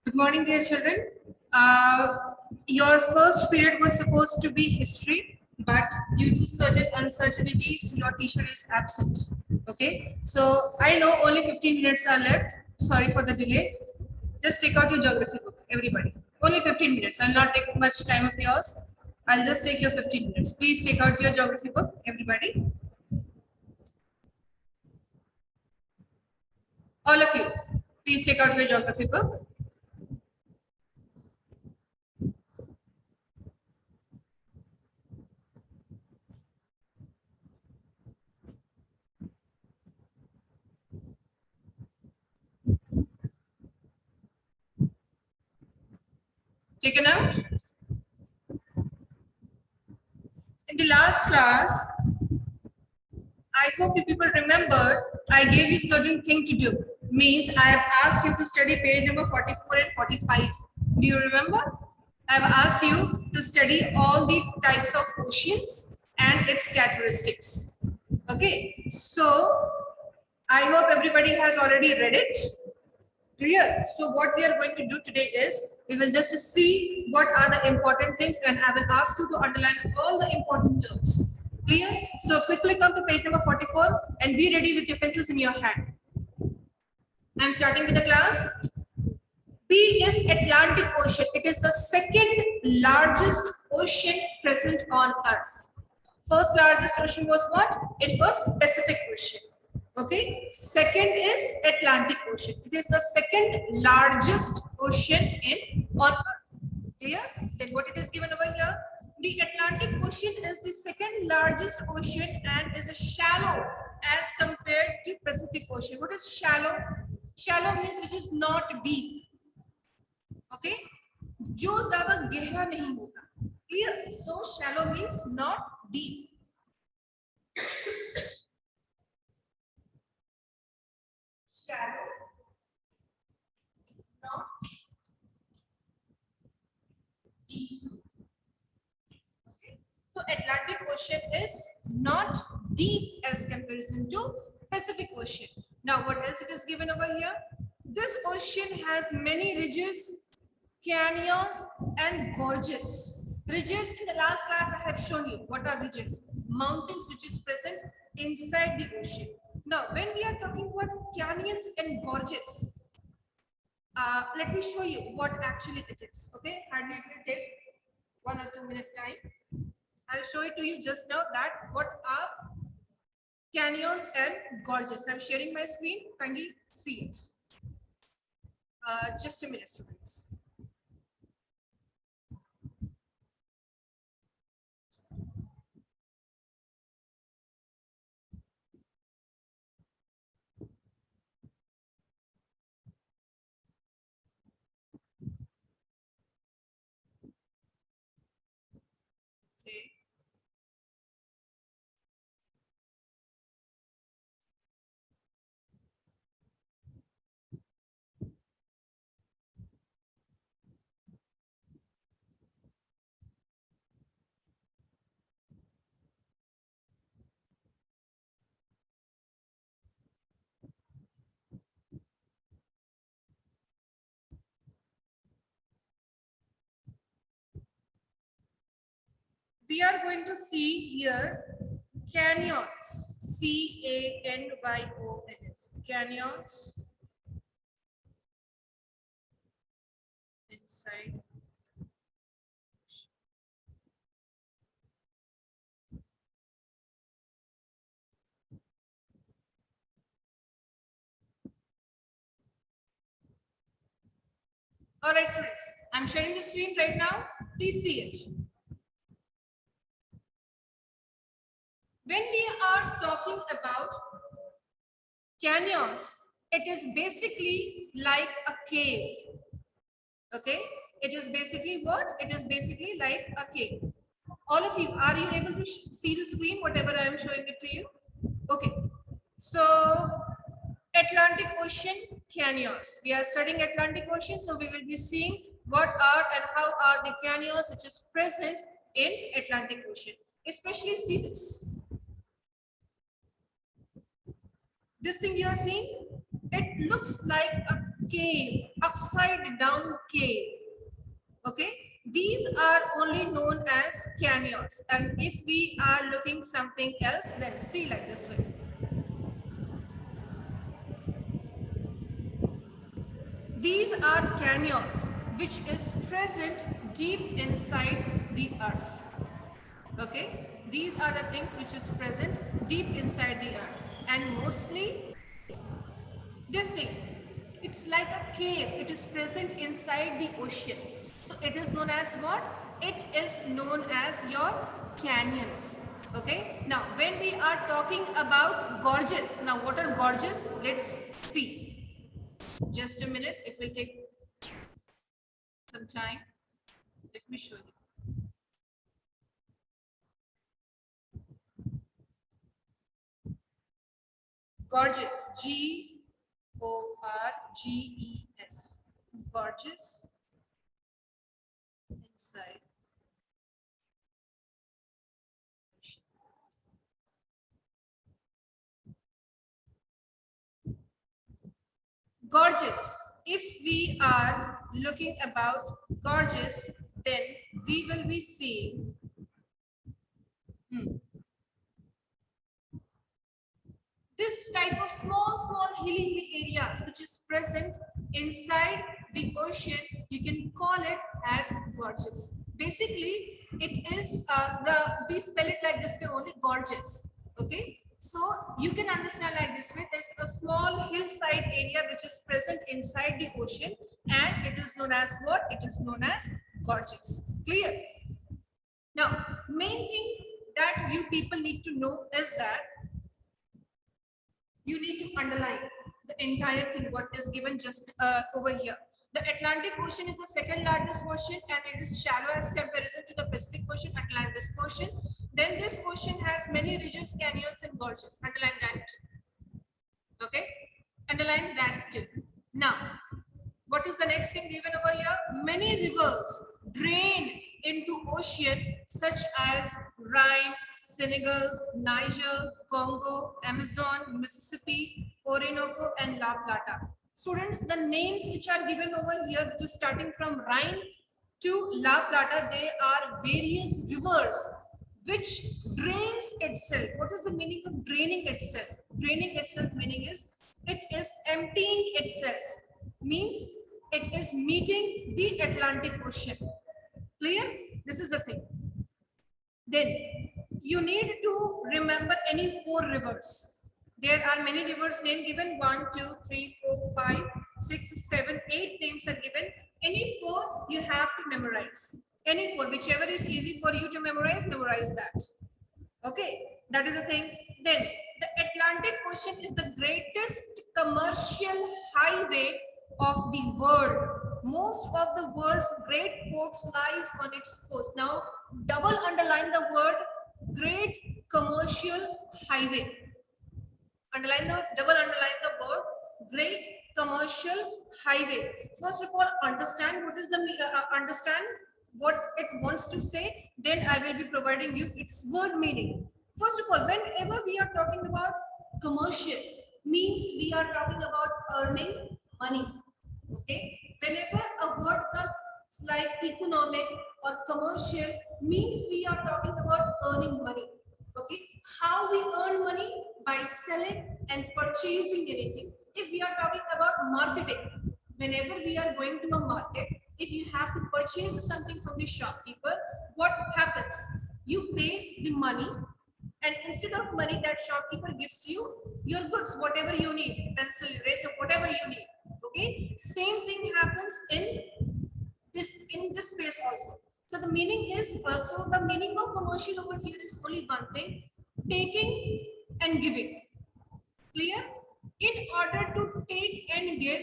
Good morning, dear children. Your first period was supposed to be history, but due to certain uncertainties, your teacher is absent. Okay, so I know only 15 minutes are left. Sorry for the delay. Just take out your geography book, everybody. Only 15 minutes. I'll not take much time of yours. I'll just take your 15 minutes. Please take out your geography book, everybody. All of you, please take out your geography book. Taken out? In the last class, I hope you people remember I gave you certain thing to do. Means I have asked you to study page number 44 and 45. Do you remember? I have asked you to study all the types of oceans and its characteristics. Okay, so I hope everybody has already read it. Clear? So what we are going to do today is we will just see what are the important things, and I will ask you to underline all the important terms. Clear? So quickly come to page number 44 and be ready with your pencils in your hand. I'm starting with the class. B is Atlantic Ocean. It is the second largest ocean present on Earth. First largest ocean was what? It was Pacific Ocean. Okay. Second is Atlantic Ocean. It is the second largest ocean on Earth. Clear? Then what it is given over here? The Atlantic Ocean is the second largest ocean and is shallow as compared to Pacific Ocean. What is shallow? Shallow means which is not deep. Okay, जो ज़्यादा गहरा नहीं होता. Clear? So shallow means not deep. Shallow, not deep. Okay. So Atlantic Ocean is not deep as comparison to Pacific Ocean. Now what else it is given over here? This ocean has many ridges, canyons and gorges. Ridges, in the last class I have shown you what are ridges. Mountains which is present inside the ocean. Now when we are talking about canyons and gorges, let me show you what actually it is. Okay, hardly it will take 1 or 2 minute time. I'll show it to you just now that what are canyons and gorges. I'm sharing my screen, kindly see it. Just a minute, students. Okay. We are going to see here canyons. C-A-N-Y-O-N-S. Canyons inside. All right, students. I'm sharing the screen right now. Please see it. When we are talking about canyons, it is basically like a cave. Okay, it is basically what? It is basically like a cave. All of you, are you able to see the screen, whatever I am showing it to you? Okay, so Atlantic Ocean canyons. We are studying Atlantic Ocean, so we will be seeing what are and how are the canyons which is present in Atlantic Ocean. Especially see this. This thing you are seeing, it looks like a cave, upside down cave. Okay, these are only known as canyons. And if we are looking something else, then see like this way. These are canyons which is present deep inside the earth. Okay, these are the things which is present deep inside the earth, and mostly this thing, it's like a cave. It is present inside the ocean. So it is known as what? It is known as your canyons. Okay, now when we are talking about gorges, now what are gorges? Let's see. Just a minute, it will take some time. Let me show you. Gorges, Gorges, gorges inside. Gorges, if we are looking about gorges, then we will be seeing this type of small hilly areas which is present inside the ocean. You can call it as gorges. Basically, it is we spell it like this way only, gorges. Okay, so you can understand like this way. There's a small hillside area which is present inside the ocean, and it is known as what? It is known as gorges. Clear? Now, main thing that you people need to know is that you need to underline the entire thing what is given just over here. The Atlantic Ocean is the second largest ocean, and it is shallow as comparison to the Pacific Ocean. Underline this ocean. Then this ocean has many ridges, canyons, and gorges. Underline that too. Okay, underline that too. Now, what is the next thing given over here? Many rivers drain into ocean such as Rhine, Senegal, Niger, Congo, Amazon, Mississippi, Orinoco, and La Plata. Students, the names which are given over here, which is starting from Rhine to La Plata, they are various rivers which drains itself. What is the meaning of draining itself? Draining itself meaning is it is emptying itself, means it is meeting the Atlantic Ocean. Clear? This is the thing. Then you need to remember any 4 rivers. There are many rivers name given, 1, 2, 3, 4, 5, 6, 7, 8 names are given. Any 4 you have to memorize. Any 4, whichever is easy for you to memorize, memorize that. Okay, that is the thing. Then the Atlantic Ocean is the greatest commercial highway of the world. Most of the world's great ports lies on its coast. Now, double underline the word great commercial highway. Double underline the word great commercial highway. First of all, understand what is the understand what it wants to say. Then I will be providing you its word meaning. First of all, whenever we are talking about commercial, means we are talking about earning money. Okay, whenever a word comes like economic or commercial, means we are talking about earning money. Okay, how we earn money? By selling and purchasing anything. If we are talking about marketing, whenever we are going to a market, if you have to purchase something from the shopkeeper, what happens? You pay the money, and instead of money, that shopkeeper gives you your goods, whatever you need, pencil, eraser, whatever you need. Okay, same thing happens in this space also. So the meaning is also, the meaning of commercial over here is only one thing: taking and giving. Clear? In order to take and give,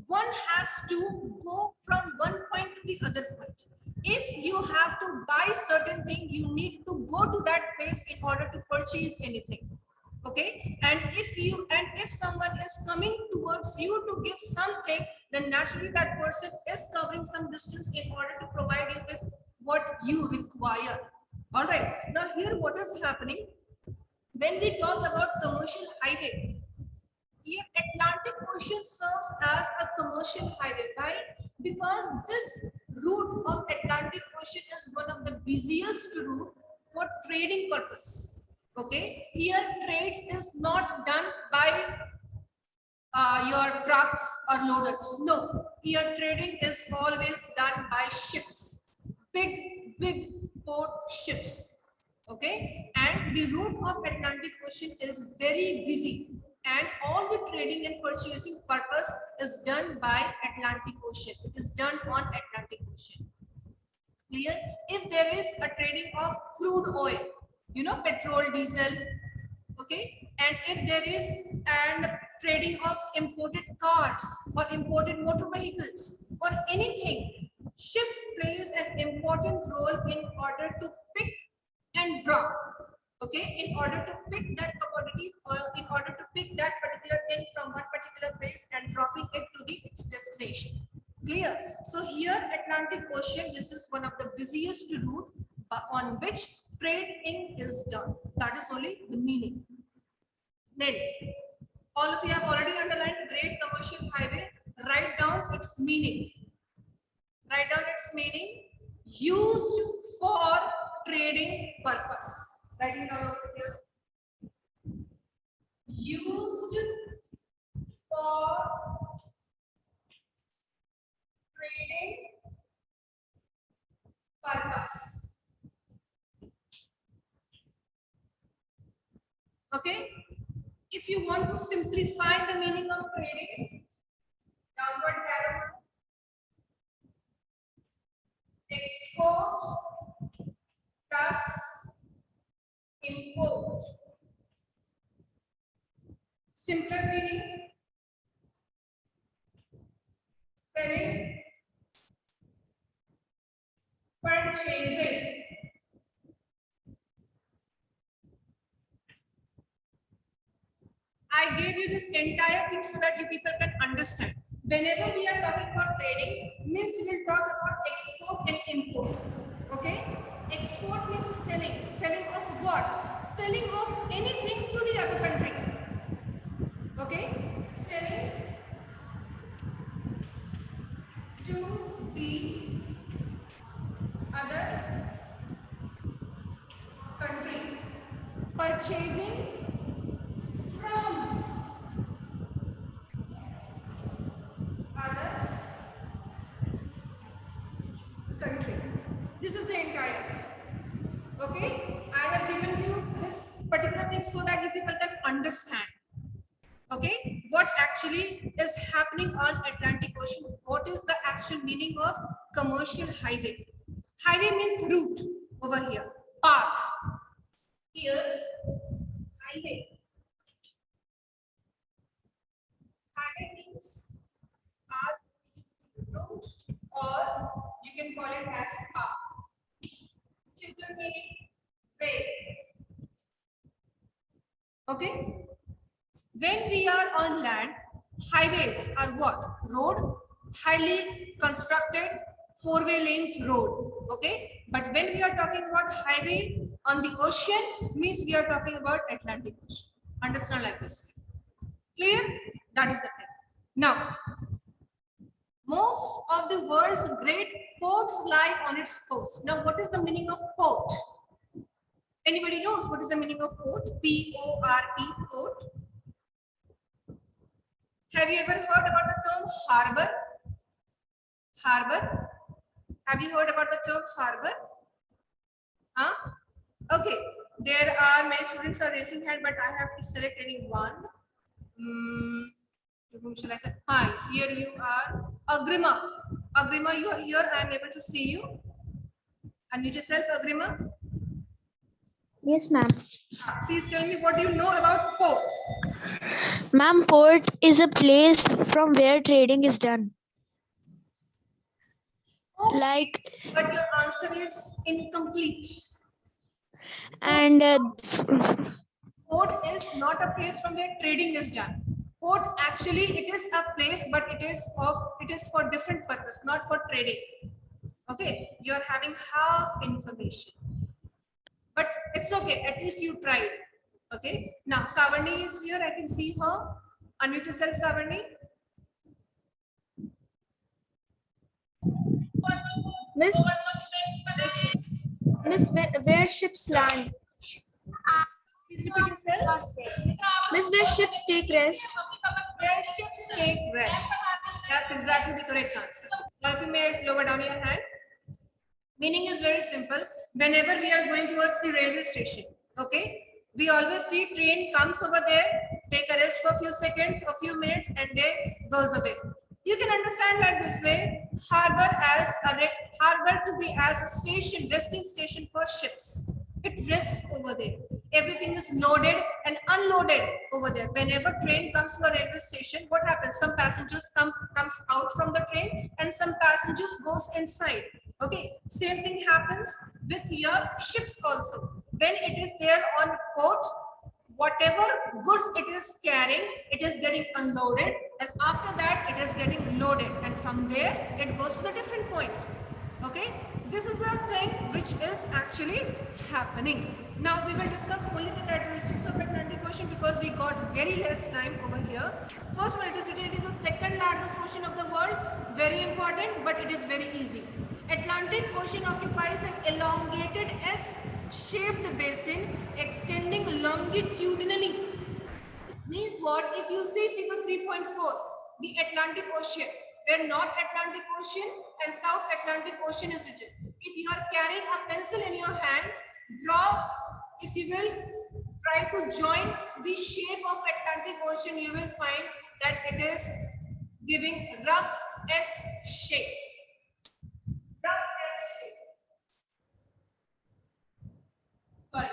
one has to go from one point to the other point. If you have to buy certain thing, you need to go to that place in order to purchase anything. Okay, and if someone is coming towards you to give something, then naturally that person is covering some distance in order to provide you with what you require. All right, now here what is happening when we talk about commercial highway? Here, Atlantic Ocean serves as a commercial highway. Why? Because this route of Atlantic Ocean is one of the busiest route for trading purpose. Okay, here trades is not done by your trucks or loaders. No, here trading is always done by ships, big port ships. Okay, and the route of Atlantic Ocean is very busy, and all the trading and purchasing purpose is done by Atlantic Ocean. It is done on Atlantic Ocean. Clear? If there is a trading of crude oil, you know, petrol, diesel, okay, and if there is and trading of imported cars or imported motor vehicles or anything, ship plays an important role in order to pick and drop, okay, in order to pick that commodity or in order to pick that particular thing from one particular place and dropping it to its destination. Clear? So here Atlantic Ocean, this is one of the busiest route on which trading is done. That is only the meaning. Then all of you have already underlined Great Commercial Highway. Write down its meaning. Write down its meaning. Used for trading purpose. Writing down over here. Used for trading purpose. Okay. If you want to simplify the meaning of trading, downward arrow, export plus import. Simpler meaning, selling, purchasing. I gave you this entire thing so that you people can understand. Whenever we are talking about trading, means we will talk about export and import. Okay? Export means selling. Selling of what? Selling of anything to the other country. Okay? Selling to the other country. Purchasing from other country. This is the entire thing. Okay, I have given you this particular thing so that you people can understand. Okay, what actually is happening on Atlantic Ocean? What is the actual meaning of commercial highway? Highway means route over here, path. Here, highway. Highway means route, or you can call it as path. Simpler meaning way. Okay. When we are on land, highways are what? Road, highly constructed, four-way lanes road. Okay. But when we are talking about highway on the ocean, means we are talking about Atlantic Ocean. Understand like this. Clear? That is the thing. Now, most of the world's great ports lie on its coast. Now, what is the meaning of port? Anybody knows what is the meaning of port? P-O-R-T, port. Have you ever heard about the term harbor? Harbor? Have you heard about the term harbor? Huh? Okay. There are many students are raising hand, but I have to select any one. To whom shall I say? Hi, here you are. Agrima. Agrima, you are here. I am able to see you. Unmute yourself, Agrima. Yes, ma'am. Please tell me what do you know about port? Ma'am, port is a place from where trading is done. Okay. Like, But your answer is incomplete. and Port is not a place from where trading is done. Port actually it is a place, but it is for different purpose, not for trading. Okay, you are having half information, but it's okay. At least you tried. Okay. Now Savarni is here. I can see her. Unmute yourself, Savarni. Miss, Miss, where ships land? Please repeat yourself. Miss, where ships take rest? Where ships take rest. That's exactly the correct answer. Now, if you may lower down your hand. Meaning is very simple. Whenever we are going towards the railway station, okay, we always see train comes over there, take a rest for a few seconds, a few minutes, and then goes away. You can understand like this way: harbor harbor to be as a station, resting station for ships. It rests over there. Everything is loaded and unloaded over there. Whenever train comes to a railway station, what happens? Some passengers comes out from the train, and some passengers goes inside. Okay, same thing happens with your ships also. When it is there on port, whatever goods it is carrying, it is getting unloaded, and after that it is getting loaded, and from there it goes to the different point. Okay, so this is the thing which is actually happening. Now we will discuss only the characteristics of Atlantic Ocean because we got very less time over here. First one, it is written, it is the second largest ocean of the world. Very important, but it is very easy. Atlantic Ocean occupies an elongated S-shaped basin extending longitudinally. Means what? If you see figure 3.4, the Atlantic Ocean, where North Atlantic Ocean and South Atlantic Ocean is written. If you are carrying a pencil in your hand, draw, if you will try to join the shape of Atlantic Ocean, you will find that it is giving rough S shape. Rough S shape. Sorry.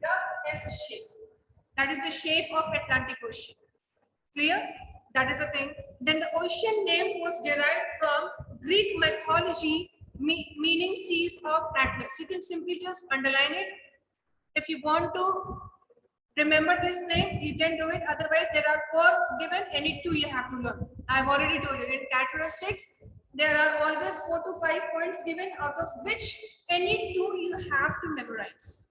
Rough S shape. That is the shape of Atlantic Ocean. Clear? That is the thing. Then the ocean name was derived from Greek mythology, meaning seas of Atlas. You can simply just underline it. If you want to remember this name, you can do it. Otherwise, there are 4 given. Any 2 you have to learn. I've already told you. In characteristics, there are always 4 to 5 points given, out of which any 2 you have to memorize.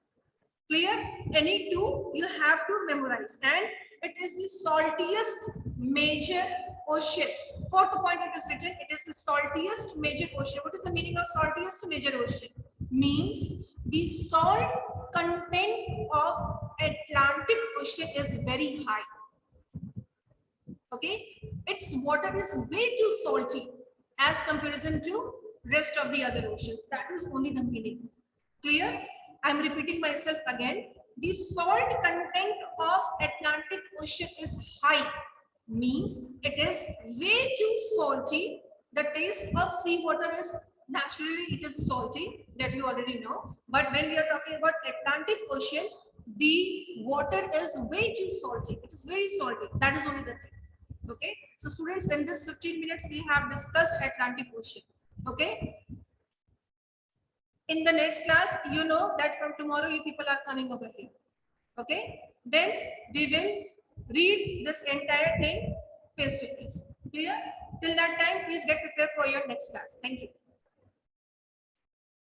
Clear? Any 2 you have to memorize, and it is the saltiest major ocean. 4th point it is written, it is the saltiest major ocean. What is the meaning of saltiest major ocean? Means the salt content of Atlantic Ocean is very high. Okay, its water is way too salty as comparison to rest of the other oceans. That is only the meaning. Clear? I'm repeating myself again. The salt content of Atlantic Ocean is high, means it is way too salty. The taste of seawater is naturally it is salty, that you already know. But when we are talking about Atlantic Ocean, the water is way too salty. It is very salty. That is only the thing. Okay. So students, in this 15 minutes, we have discussed Atlantic Ocean. Okay. In the next class, you know that from tomorrow you people are coming over here. Okay, then we will read this entire thing face to face. Clear? Till that time, please get prepared for your next class. Thank you.